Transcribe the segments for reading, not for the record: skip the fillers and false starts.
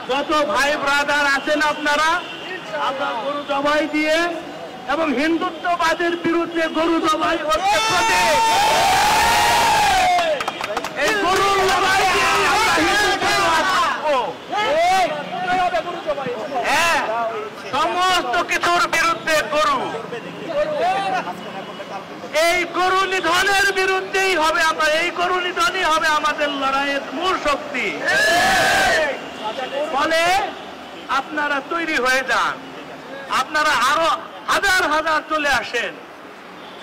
যত ভাই ব্রাদার আছেন আপনারা গরু জবাই দিয়ে এবং হিন্দুত্ববাদের বিরুদ্ধে গরু জবাই হচ্ছে প্রতীক। এই গরুর লড়াই দিয়ে আমরা হ্যাঁ, সমস্ত কিছুর বিরুদ্ধে গরু, এই গরু নিধনের বিরুদ্ধেই হবে আমরা, এই গরু নিধনই হবে আমাদের লড়াইয়ের মূল শক্তি। ফলে আপনারা তৈরি হয়ে যান, আপনারা আরো হাজার হাজার চলে আসেন।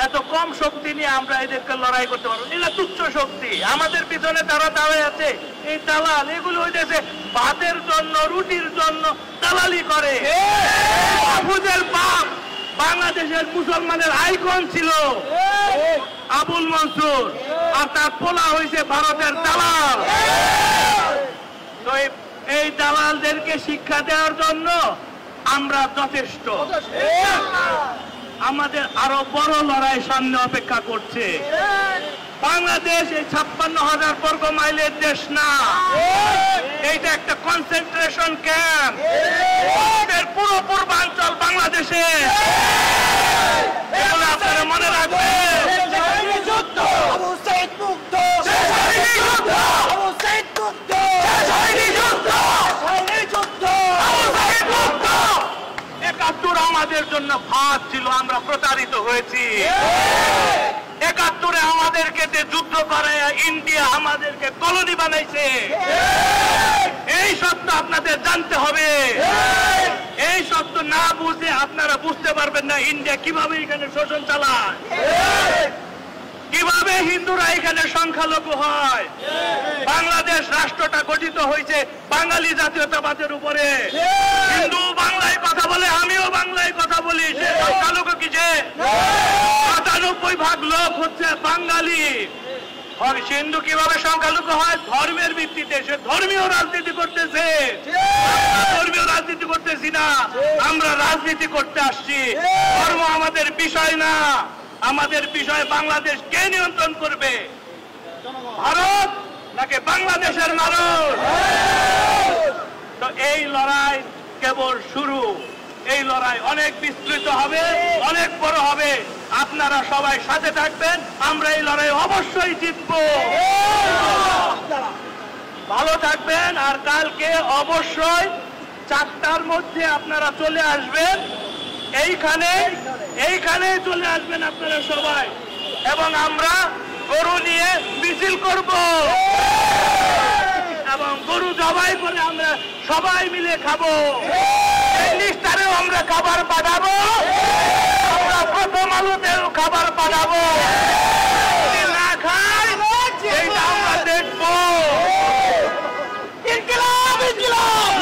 এত কম শক্তি নিয়ে আমরা এদেরকে লড়াই করতে পারবো? এরা তুচ্ছ শক্তি। আমাদের পিছনে তারা দাঁড়িয়ে আছে, এই দালাল, এগুলো হইতেছে ভাতের জন্য, রুটির জন্য দালালি করে। মাহফুজের বাপ বাংলাদেশের মুসলমানের আইকন ছিল আবুল মনসুর, আর তার পোলা হয়েছে ভারতের দালাল। তো এই দালালদেরকে শিক্ষা দেওয়ার জন্য আমরা যথেষ্ট। আমাদের আরো বড় লড়াই সামনে অপেক্ষা করছে। বাংলাদেশ এই 56,000 বর্গ মাইলের দেশ না, এইটা একটা কনসেন্ট্রেশন ক্যাম্প। পুরো পূর্বাঞ্চল বাংলাদেশে, এগুলো আপনারা মনে রাখবেন। আমাদের জন্য ফাঁদ ছিল, আমরা প্রতারিত হয়েছি। 71-এ আমাদেরকে যুদ্ধ করায় ইন্ডিয়া আমাদেরকে কলোনি বানাইছে। এই সত্য আপনাদের জানতে হবে। এই সত্য না বুঝে আপনারা বুঝতে পারবেন না ইন্ডিয়া কিভাবে এখানে শোষণ চালায়, কিভাবে হিন্দুরা এখানে সংখ্যালঘু হয়। বাংলাদেশ রাষ্ট্রটা গঠিত হয়েছে বাঙালি জাতীয়তাবাদের উপরে। হিন্দু বাংলায় কথা বলে, আমিও বাংলায় কথা বলি, সে সংখ্যালঘু কিসে? 97% লোক হচ্ছে বাঙালি। হিন্দু কিভাবে সংখ্যালঘু হয়? ধর্মের ভিত্তিতে। সে ধর্মীয় রাজনীতি করতেছে, ধর্মীয় রাজনীতি করতেছি না, আমরা রাজনীতি করতে আসছি। ধর্ম আমাদের বিষয় না, আমাদের বিষয় বাংলাদেশ কে নিয়ন্ত্রণ করবে, ভারত নাকি বাংলাদেশের মানুষ? তো এই লড়াই কেবল শুরু, এই লড়াই অনেক বিস্তৃত হবে, অনেক বড় হবে। আপনারা সবাই সাথে থাকবেন, আমরা এই লড়াই অবশ্যই জিতব। ভালো থাকবেন, আর কালকে অবশ্যই 4টার মধ্যে আপনারা চলে আসবেন এইখানে চলে আসবেন আপনারা সবাই, এবং আমরা গরু নিয়ে মিছিল করব এবং গরু জবাই করে আমরা সবাই মিলে খাবো। নিষ্ঠারেও আমরা খাবার পাঠাবো, আমরা প্রথম আলোতেও খাবার পাঠাবো। না খাই এইটা আমরা দেখবো। ইনকিলাব ইনকিলাব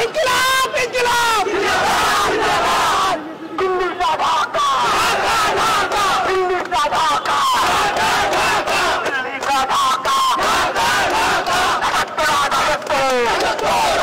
ইনকিলাব ইনকিলাব। Let's go!